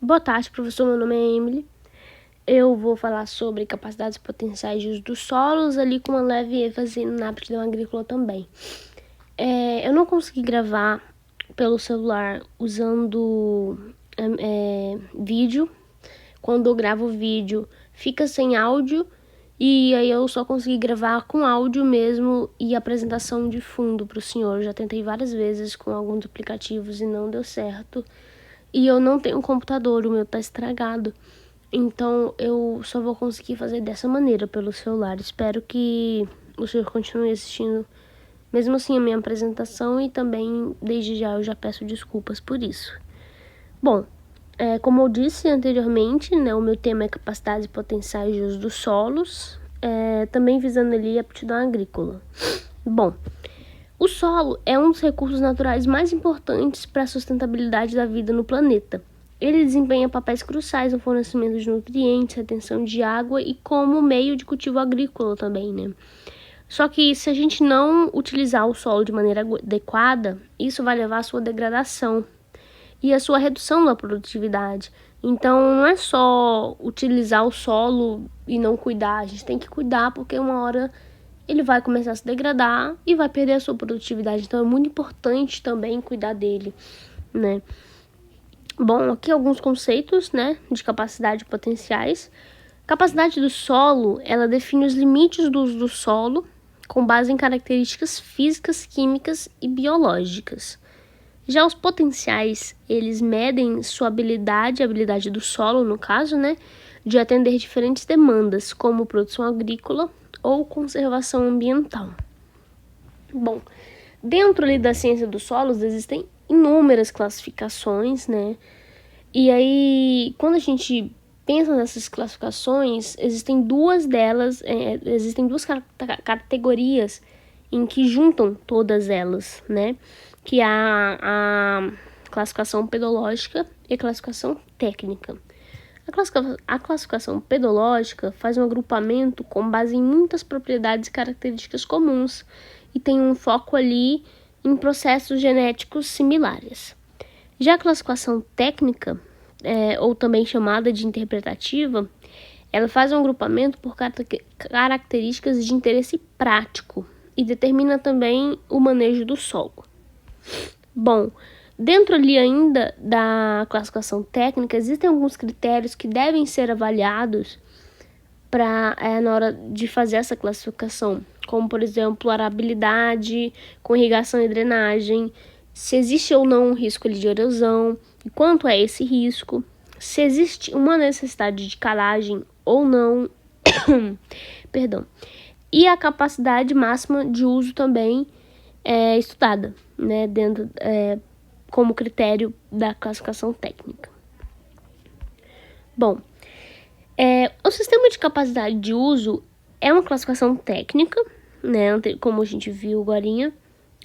Boa tarde, professor. Meu nome é Emily. Eu vou falar sobre capacidades potenciais de uso dos solos, ali com uma leve ênfase na aptidão agrícola também. Eu não consegui gravar pelo celular usando vídeo. Quando eu gravo vídeo, fica sem áudio, e aí eu só consegui gravar com áudio mesmo e apresentação de fundo para o senhor. Eu já tentei várias vezes com alguns aplicativos e não deu certo. E eu não tenho um computador, o meu tá estragado. Então eu só vou conseguir fazer dessa maneira pelo celular. Espero que o senhor continue assistindo mesmo assim a minha apresentação, e também desde já eu já peço desculpas por isso. Bom, como eu disse anteriormente, né, o meu tema é capacidades potenciais de uso dos solos, também visando ali a aptidão agrícola. Bom, o solo é um dos recursos naturais mais importantes para a sustentabilidade da vida no planeta. Ele desempenha papéis cruciais no fornecimento de nutrientes, retenção de água e como meio de cultivo agrícola também, né? Só que se a gente não utilizar o solo de maneira adequada, isso vai levar à sua degradação e à sua redução da produtividade. Então não é só utilizar o solo e não cuidar, a gente tem que cuidar, porque uma hora ele vai começar a se degradar e vai perder a sua produtividade. Então é muito importante também cuidar dele, né? Bom, aqui alguns conceitos, né, de capacidade potenciais. Capacidade do solo, ela define os limites do uso do solo com base em características físicas, químicas e biológicas. Já os potenciais, eles medem sua habilidade, a habilidade do solo, no caso, né, de atender diferentes demandas, como produção agrícola ou conservação ambiental. Bom, dentro ali da ciência dos solos existem inúmeras classificações, né? E aí, quando a gente pensa nessas classificações, existem duas delas, existem duas categorias em que juntam todas elas, né? Que é a classificação pedológica e a classificação técnica. A classificação pedológica faz um agrupamento com base em muitas propriedades e características comuns e tem um foco ali em processos genéticos similares. Já a classificação técnica, ou também chamada de interpretativa, ela faz um agrupamento por características de interesse prático e determina também o manejo do solo. Bom, dentro ali ainda da classificação técnica, existem alguns critérios que devem ser avaliados na hora de fazer essa classificação, como, por exemplo, arabilidade, com irrigação e drenagem, se existe ou não um risco ali de erosão, e quanto é esse risco, se existe uma necessidade de calagem ou não, perdão, e a capacidade máxima de uso também é estudada, né, dentro, como critério da classificação técnica. Bom, o sistema de capacidade de uso é uma classificação técnica, né, como a gente viu agorinha,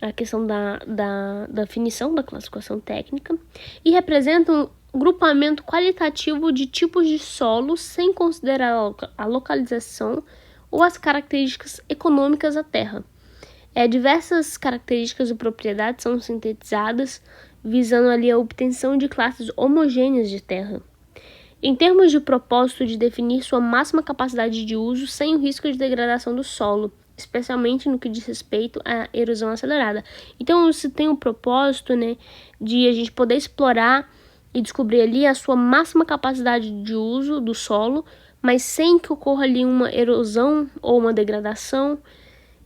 a questão da definição da classificação técnica, e representa um grupamento qualitativo de tipos de solo sem considerar a localização ou as características econômicas da terra. Diversas características e propriedades são sintetizadas, visando ali a obtenção de classes homogêneas de terra, em termos de propósito de definir sua máxima capacidade de uso sem o risco de degradação do solo, especialmente no que diz respeito à erosão acelerada. Então, se tem um propósito, né, de a gente poder explorar e descobrir ali a sua máxima capacidade de uso do solo, mas sem que ocorra ali uma erosão ou uma degradação.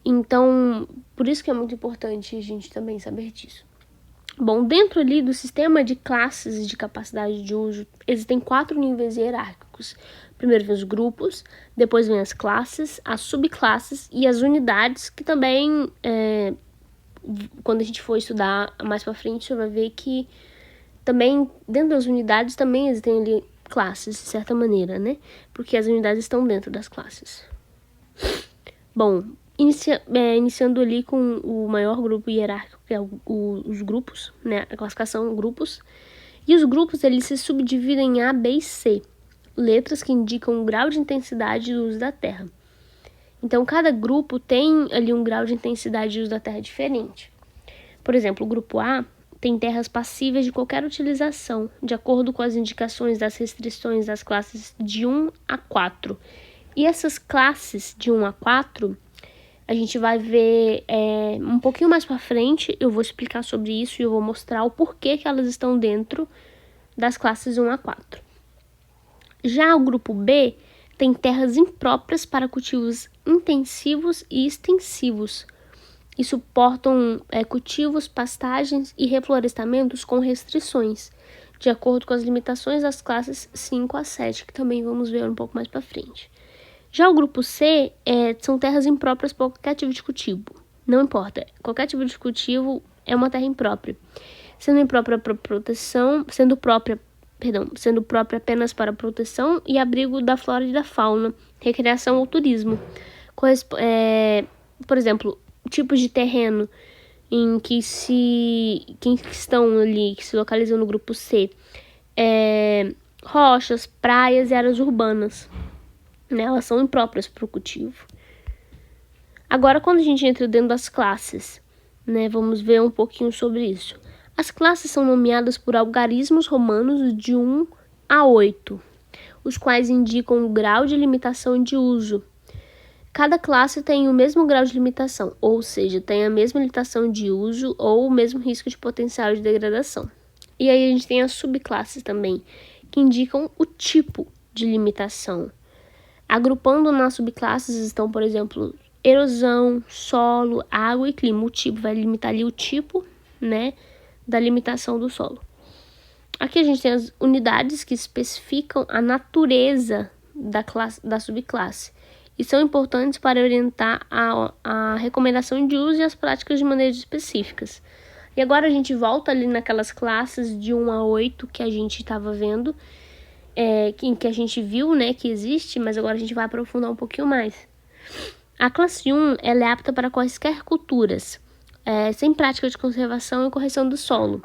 Então, por isso que é muito importante a gente também saber disso. Bom, dentro ali do sistema de classes de capacidade de uso, existem 4 níveis hierárquicos. Primeiro vem os grupos, depois vem as classes, as subclasses e as unidades, que também, quando a gente for estudar mais para frente, você vai ver que também, dentro das unidades, também existem ali classes, de certa maneira, né? Porque as unidades estão dentro das classes. Bom, iniciando ali com o maior grupo hierárquico, que é os grupos, né? A classificação grupos. E os grupos, eles se subdividem em A, B e C, letras que indicam o grau de intensidade do uso da terra. Então, cada grupo tem ali um grau de intensidade de uso da terra diferente. Por exemplo, o grupo A tem terras passíveis de qualquer utilização, de acordo com as indicações das restrições das classes de 1 a 4. E essas classes de 1 a 4, a gente vai ver um pouquinho mais para frente, eu vou explicar sobre isso e eu vou mostrar o porquê que elas estão dentro das classes 1 a 4. Já o grupo B tem terras impróprias para cultivos intensivos e extensivos, e suportam cultivos, pastagens e reflorestamentos com restrições, de acordo com as limitações das classes 5 a 7, que também vamos ver um pouco mais para frente. Já o grupo C são terras impróprias para qualquer tipo de cultivo. Não importa, qualquer tipo de cultivo é uma terra imprópria, sendo imprópria para proteção, sendo própria apenas para proteção e abrigo da flora e da fauna, recreação ou turismo. Por exemplo, tipos de terreno em que estão ali, que se localizam no grupo C, rochas, praias e áreas urbanas, né? Elas são impróprias para o cultivo. Agora, quando a gente entra dentro das classes, né, vamos ver um pouquinho sobre isso. As classes são nomeadas por algarismos romanos de 1 a 8, os quais indicam o grau de limitação de uso. Cada classe tem o mesmo grau de limitação, ou seja, tem a mesma limitação de uso ou o mesmo risco de potencial de degradação. E aí a gente tem as subclasses também, que indicam o tipo de limitação. Agrupando nas subclasses estão, por exemplo, erosão, solo, água e clima. O tipo vai limitar ali o tipo, né, da limitação do solo. Aqui a gente tem as unidades que especificam a natureza da subclasse e são importantes para orientar a recomendação de uso e as práticas de manejo específicas. E agora a gente volta ali naquelas classes de 1 a 8 que a gente estava vendo, que a gente viu, né, que existe, mas agora a gente vai aprofundar um pouquinho mais. A classe 1 ela é apta para quaisquer culturas, sem prática de conservação e correção do solo.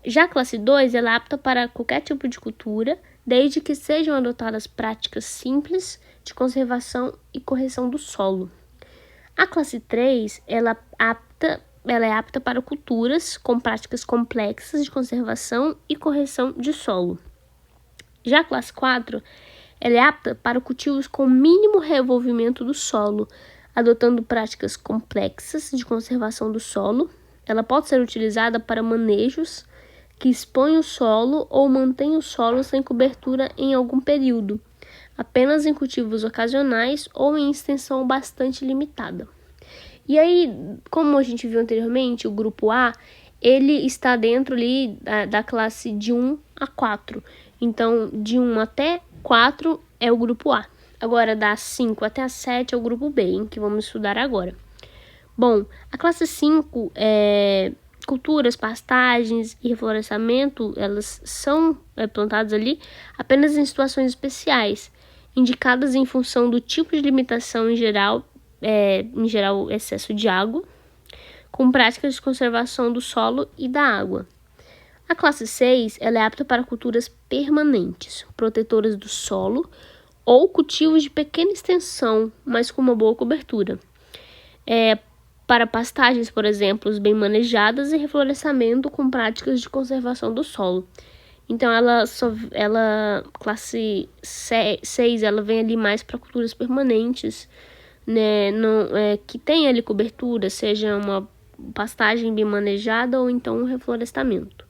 Já a classe 2 ela é apta para qualquer tipo de cultura, desde que sejam adotadas práticas simples de conservação e correção do solo. A classe 3 ela é apta para culturas com práticas complexas de conservação e correção de solo. Já a classe 4 ela é apta para cultivos com mínimo revolvimento do solo, adotando práticas complexas de conservação do solo. Ela pode ser utilizada para manejos que expõem o solo ou mantêm o solo sem cobertura em algum período, apenas em cultivos ocasionais ou em extensão bastante limitada. E aí, como a gente viu anteriormente, o grupo A, ele está dentro ali da classe de 1 a 4. Então, de 1 até 4 é o grupo A. Agora, das 5 até a 7 é o grupo B, hein, que vamos estudar agora. Bom, a classe 5 culturas, pastagens e reflorestamento, elas são plantadas ali apenas em situações especiais, indicadas em função do tipo de limitação em geral excesso de água, com práticas de conservação do solo e da água. A classe 6 ela é apta para culturas permanentes, protetoras do solo ou cultivos de pequena extensão, mas com uma boa cobertura. Para pastagens, por exemplo, bem manejadas e reflorestamento com práticas de conservação do solo. Então, classe 6, ela vem ali mais para culturas permanentes, né, que tem ali cobertura, seja uma pastagem bem manejada ou então um reflorestamento.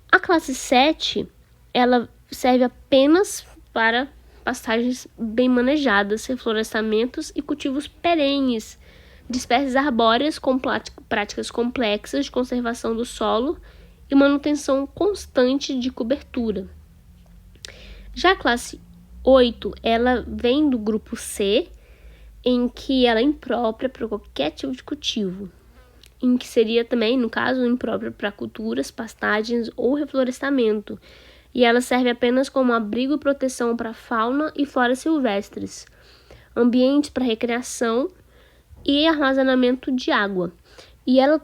A classe 7, ela serve apenas para pastagens bem manejadas, reflorestamentos e cultivos perenes, de espécies arbóreas com práticas complexas de conservação do solo e manutenção constante de cobertura. Já a classe 8, ela vem do grupo C, em que ela é imprópria para qualquer tipo de cultivo, em que seria também, no caso, imprópria para culturas, pastagens ou reflorestamento, e ela serve apenas como abrigo e proteção para fauna e flora silvestres, ambientes para recreação e armazenamento de água. E ela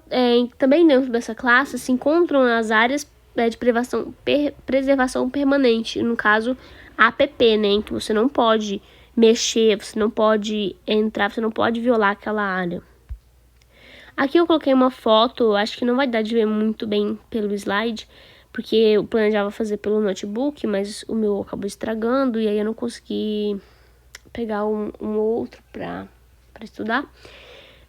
também dentro dessa classe se encontram as áreas de preservação permanente, no caso APP, né, em que você não pode mexer, você não pode entrar, você não pode violar aquela área. Aqui eu coloquei uma foto, acho que não vai dar de ver muito bem pelo slide, porque eu planejava fazer pelo notebook, mas o meu acabou estragando e aí eu não consegui pegar um outro para estudar.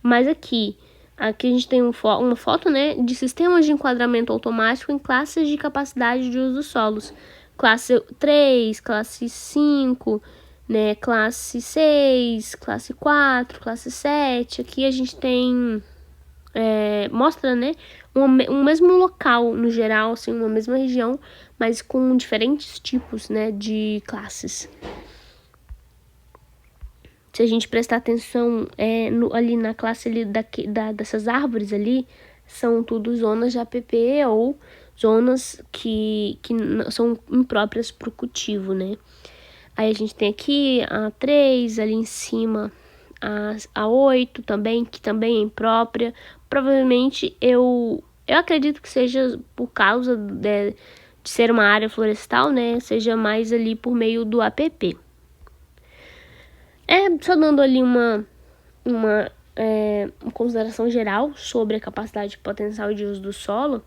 Mas aqui a gente tem uma foto, né, de sistemas de enquadramento automático em classes de capacidade de uso dos solos. Classe 3, classe 5, né, classe 6, classe 4, classe 7. Aqui a gente tem... mostra, né, um mesmo local no geral, assim, uma mesma região, mas com diferentes tipos, né, de classes. Se a gente prestar atenção ali na classe ali dessas árvores ali, são tudo zonas de APP ou zonas que são impróprias para o cultivo, né? Aí a gente tem aqui a 3, ali em cima a 8 também, que também é imprópria. Provavelmente eu acredito que seja por causa de ser uma área florestal, né? Seja mais ali por meio do APP. Só dando ali uma consideração geral sobre a capacidade potencial de uso do solo,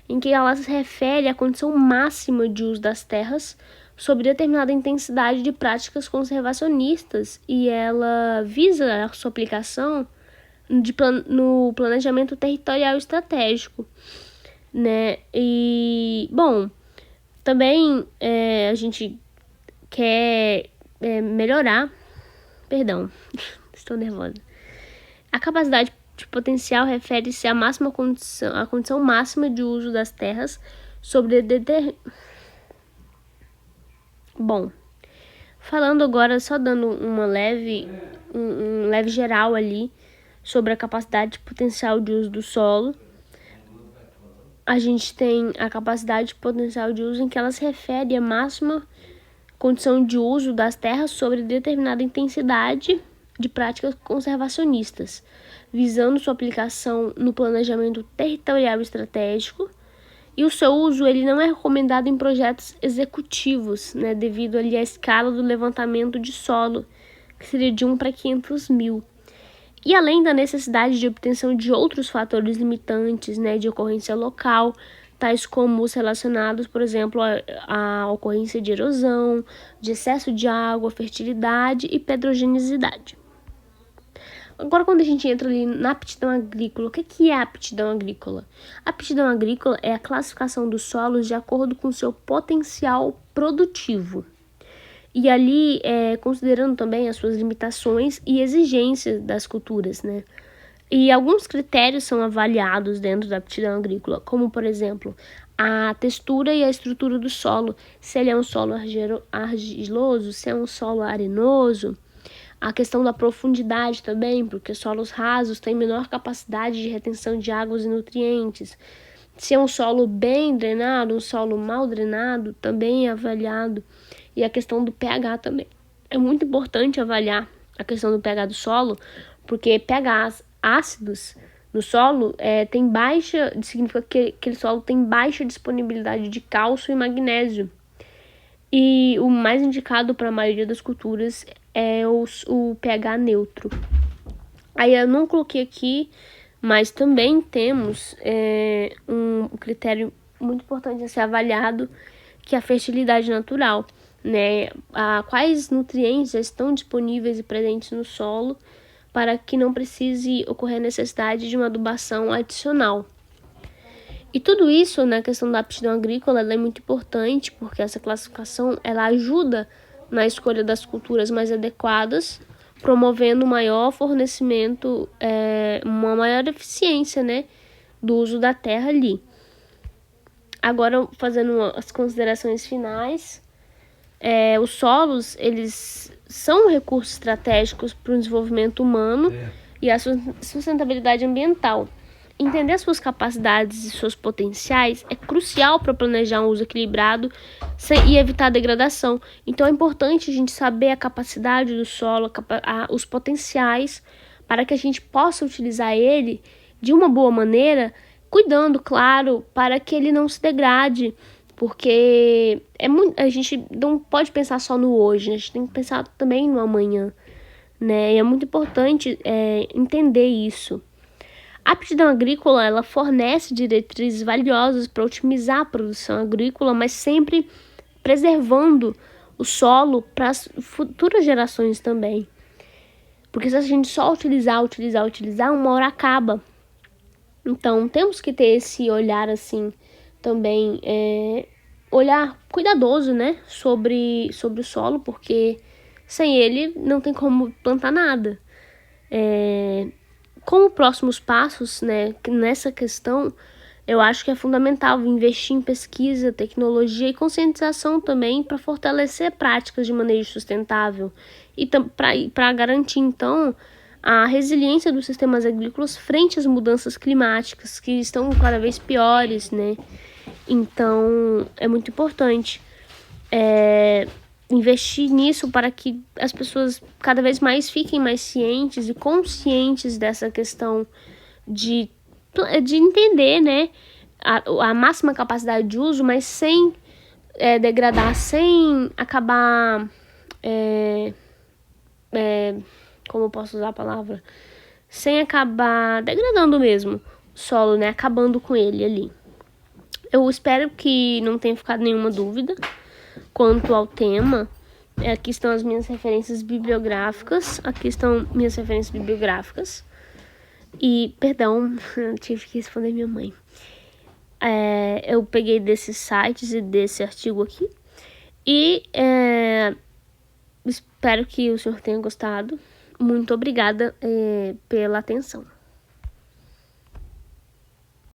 em que ela se refere à condição máxima de uso das terras sob determinada intensidade de práticas conservacionistas, e ela visa a sua aplicação no planejamento territorial estratégico, né? E, bom, também a gente quer melhorar. Perdão, estou nervosa. A capacidade de potencial refere-se à condição máxima de uso das terras sobre Bom, falando agora, só dando um leve geral ali sobre a capacidade potencial de uso do solo. A gente tem a capacidade potencial de uso em que ela se refere à máxima condição de uso das terras sobre determinada intensidade de práticas conservacionistas, visando sua aplicação no planejamento territorial estratégico, e o seu uso ele não é recomendado em projetos executivos, né, devido ali à escala do levantamento de solo, que seria de 1 para 500 mil. E além da necessidade de obtenção de outros fatores limitantes, né, de ocorrência local, tais como os relacionados, por exemplo, à ocorrência de erosão, de excesso de água, fertilidade e pedrogenicidade. Agora, quando a gente entra ali na aptidão agrícola, o que é a aptidão agrícola? A aptidão agrícola é a classificação dos solos de acordo com seu potencial produtivo. E ali, considerando também as suas limitações e exigências das culturas, né? E alguns critérios são avaliados dentro da aptidão agrícola, como, por exemplo, a textura e a estrutura do solo, se ele é um solo argiloso, se é um solo arenoso, a questão da profundidade também, porque solos rasos têm menor capacidade de retenção de águas e nutrientes. Se é um solo bem drenado, um solo mal drenado, também é avaliado. E a questão do pH também. É muito importante avaliar a questão do pH do solo, porque pHs ácidos no solo significa que aquele solo tem baixa disponibilidade de cálcio e magnésio. E o mais indicado para a maioria das culturas é o pH neutro. Aí eu não coloquei aqui, mas também temos um critério muito importante a ser avaliado, que é a fertilidade natural, né? Quais nutrientes já estão disponíveis e presentes no solo para que não precise ocorrer necessidade de uma adubação adicional. E tudo isso, na questão da aptidão agrícola, ela é muito importante, porque essa classificação ela ajuda na escolha das culturas mais adequadas, promovendo maior fornecimento, uma maior eficiência, né, do uso da terra ali. Agora, fazendo as considerações finais, os solos, eles são recursos estratégicos para o desenvolvimento humano e a sustentabilidade ambiental. Entender suas capacidades e seus potenciais é crucial para planejar um uso equilibrado e evitar a degradação. Então é importante a gente saber a capacidade do solo, os potenciais, para que a gente possa utilizar ele de uma boa maneira, cuidando, claro, para que ele não se degrade. Porque a gente não pode pensar só no hoje, né? A gente tem que pensar também no amanhã, né? E é muito importante entender isso. A aptidão agrícola, ela fornece diretrizes valiosas para otimizar a produção agrícola, mas sempre preservando o solo para as futuras gerações também. Porque se a gente só utilizar, uma hora acaba. Então, temos que ter esse olhar, assim, também, olhar cuidadoso, né, sobre o solo, porque sem ele não tem como plantar nada. Como próximos passos, né, nessa questão, eu acho que é fundamental investir em pesquisa, tecnologia e conscientização também para fortalecer práticas de manejo sustentável e para garantir, então, a resiliência dos sistemas agrícolas frente às mudanças climáticas que estão cada vez piores, né? Então, é muito importante investir nisso para que as pessoas cada vez mais fiquem mais cientes e conscientes dessa questão de entender, né, a máxima capacidade de uso, mas sem degradar, sem acabar, como eu posso usar a palavra? Sem acabar degradando mesmo o solo, né, acabando com ele ali. Eu espero que não tenha ficado nenhuma dúvida quanto ao tema. Aqui estão as minhas referências bibliográficas. E, perdão, eu tive que responder minha mãe. Eu peguei desses sites e desse artigo aqui. E espero que o senhor tenha gostado. Muito obrigada pela atenção.